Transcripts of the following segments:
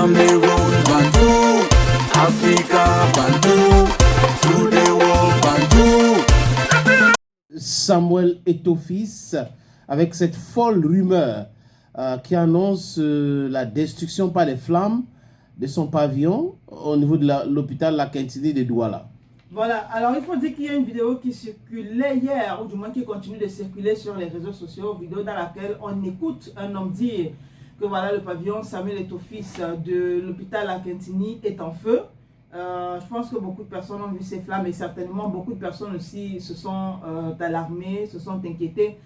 Cameroon, Bantou, Africa, Bantou, through the world, Bantou. Samuel Eto'o-Fils, avec cette folle rumeur qui annonce la destruction par les flammes de son pavillon au niveau de l'hôpital La Quintini de Douala. Voilà, alors il faut dire qu'il y a une vidéo qui circulait hier, ou du moins qui continue de circuler sur les réseaux sociaux, vidéo dans laquelle on écoute un homme dire que voilà, le pavillon Samuel Eto'o-Fils de l'hôpital La Quintini est en feu. Je pense que beaucoup de personnes ont vu ces flammes et certainement beaucoup de personnes aussi se sont alarmées, se sont inquiétées,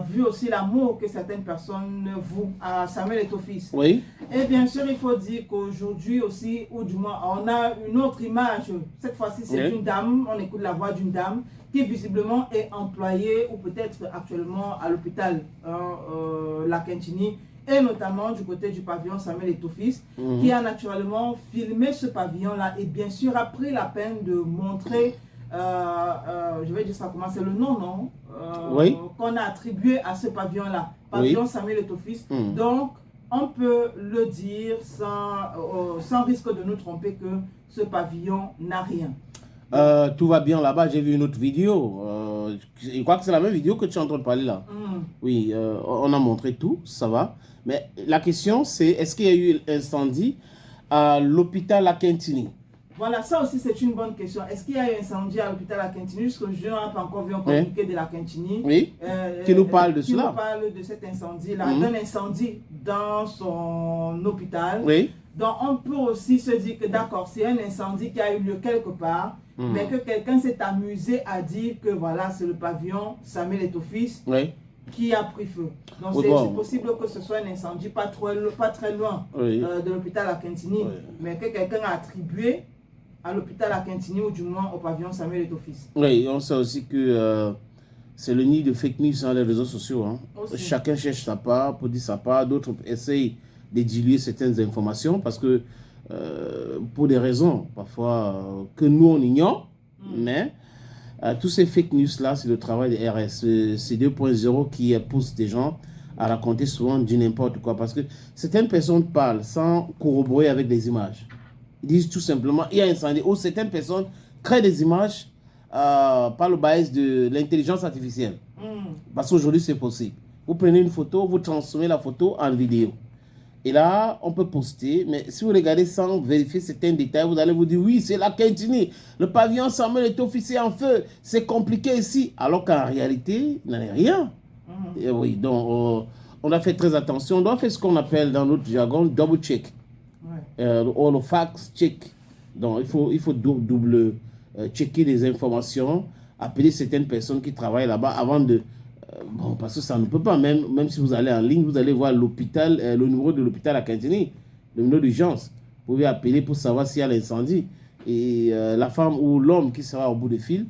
vu aussi l'amour que certaines personnes vouent à Samuel Eto'o-Fils. Oui. Et bien sûr, il faut dire qu'aujourd'hui aussi, ou du moins, on a une autre image. Cette fois-ci, c'est une dame, on écoute la voix d'une dame qui visiblement est employée ou peut-être actuellement à l'hôpital La Quintini, et notamment du côté du pavillon Samuel Eto'o-Fils, qui a naturellement filmé ce pavillon-là et bien sûr a pris la peine de montrer, je vais dire ça comment, c'est le nom, non oui. qu'on a attribué à ce pavillon-là, pavillon Samuel Eto'o-Fils. Donc, on peut le dire sans risque de nous tromper que ce pavillon n'a rien. Tout va bien là-bas, j'ai vu une autre vidéo. Je crois que c'est la même vidéo que tu es en train de parler là. Oui, on a montré tout, ça va. Mais la question c'est, est-ce qu'il y a eu incendie à l'hôpital La Quintini? Voilà, ça aussi c'est une bonne question. Est-ce qu'il y a eu incendie à l'hôpital La Quintini? Jusqu'au jour, on n'a pas encore vu un communiqué de La Quintini. Oui, qui nous parle de cela. Qui nous parle de cet incendie-là, d'un incendie dans son hôpital. Oui. Donc on peut aussi se dire que d'accord, c'est un incendie qui a eu lieu quelque part, mais que quelqu'un s'est amusé à dire que voilà, c'est le pavillon Samuel Eto'o-Fils qui a pris feu. Donc c'est possible que ce soit un incendie pas très loin de l'hôpital La Quintini, mais que quelqu'un a attribué à l'hôpital La Quintini ou du moins au pavillon Samuel Eto'o-Fils. Oui, on sait aussi que c'est le nid de fake news sur les réseaux sociaux. Hein. Chacun cherche sa part pour dire sa part, d'autres essayent de diluer certaines informations parce que pour des raisons parfois que nous on ignore, mais tous ces fake news là, c'est le travail de RSC 2.0 qui pousse des gens à raconter souvent du n'importe quoi parce que certaines personnes parlent sans corroborer avec des images. Ils disent tout simplement il y a un incendie, ou certaines personnes créent des images par le biais de l'intelligence artificielle. Parce qu'aujourd'hui c'est possible. Vous prenez une photo, vous transformez la photo en vidéo. Et là, on peut poster, mais si vous regardez sans vérifier certains détails, vous allez vous dire, oui, c'est La Quintini, le pavillon Samuel Eto'o-Fils en feu, c'est compliqué ici. Alors qu'en réalité, il n'en est rien. Et oui, donc, on a fait très attention. On doit faire ce qu'on appelle dans notre jargon, double check. Ou le fact check. Donc, il faut double checker les informations, appeler certaines personnes qui travaillent là-bas avant de... Bon, parce que ça ne peut pas, même si vous allez en ligne, vous allez voir l'hôpital, le numéro de l'hôpital à Quintini, le numéro d'urgence. Vous pouvez appeler pour savoir s'il y a l'incendie. Et la femme ou l'homme qui sera au bout du fil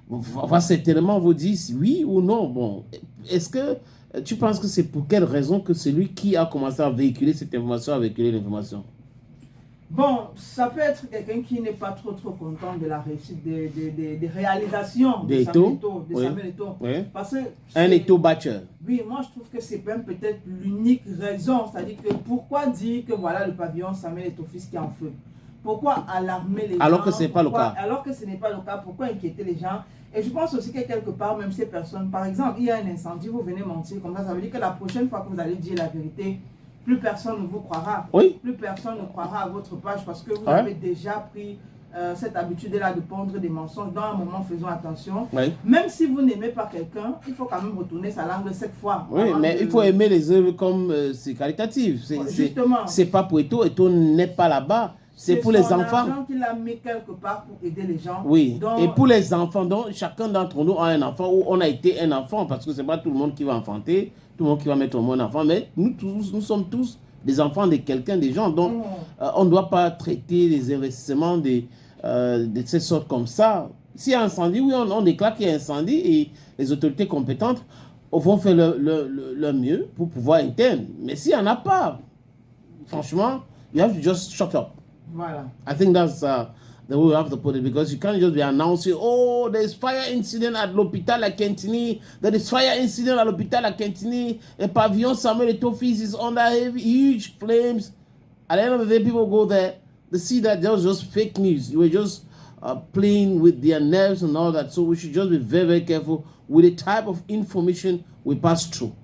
va certainement vous dire si oui ou non. Bon, est-ce que tu penses que c'est pour quelle raison que celui qui a commencé à véhiculer cette information a véhiculé l'information? Bon, ça peut être quelqu'un qui n'est pas trop content de la réussite des réalisations de Samuel Eto'o. Parce que un Eto'o-batteur. Oui, moi je trouve que c'est même peut-être l'unique raison. C'est-à-dire que pourquoi dire que voilà le pavillon Samuel Eto'o-Fils qui est en feu? Pourquoi alarmer les gens? Alors que ce n'est pas le cas. Alors que ce n'est pas le cas, pourquoi inquiéter les gens? Et je pense aussi que quelque part, même ces personnes, par exemple, il y a un incendie, vous venez mentir comme ça veut dire que la prochaine fois que vous allez dire la vérité, plus personne ne vous croira. Plus personne ne croira à votre page parce que vous avez déjà pris cette habitude-là de pondre des mensonges. Dans un moment, faisons attention. Même si vous n'aimez pas quelqu'un, il faut quand même retourner sa langue cette fois. Oui, mais il faut aimer les œuvres comme c'est caritatif. C'est pas pour Eto'o. Eto'o n'est pas là-bas. C'est pour les enfants. C'est qu'il a mis quelque part pour aider les gens. Oui, donc, et pour les enfants, donc chacun d'entre nous a un enfant ou on a été un enfant parce que c'est pas tout le monde qui va enfanter, tout le monde qui va mettre au monde un enfant, mais nous sommes tous des enfants de quelqu'un, des gens. Donc, on ne doit pas traiter les investissements de cette sorte comme ça. S'il y a incendie, oui, on déclare qu'il y a incendie et les autorités compétentes vont faire leur mieux pour pouvoir éteindre. Mais s'il n'y en a pas, franchement, you have to just shut up. Voilà. I think that's the way we have to put it because you can't just be announcing, oh, there's fire incident at l'hôpital à Quintini, there is fire incident à l'hôpital à Quintini, a pavillon Samuel Eto'o-Fils is under huge flames. At the end of the day, people go there, they see that there was just fake news. You were just playing with their nerves and all that. So we should just be very, very careful with the type of information we pass through.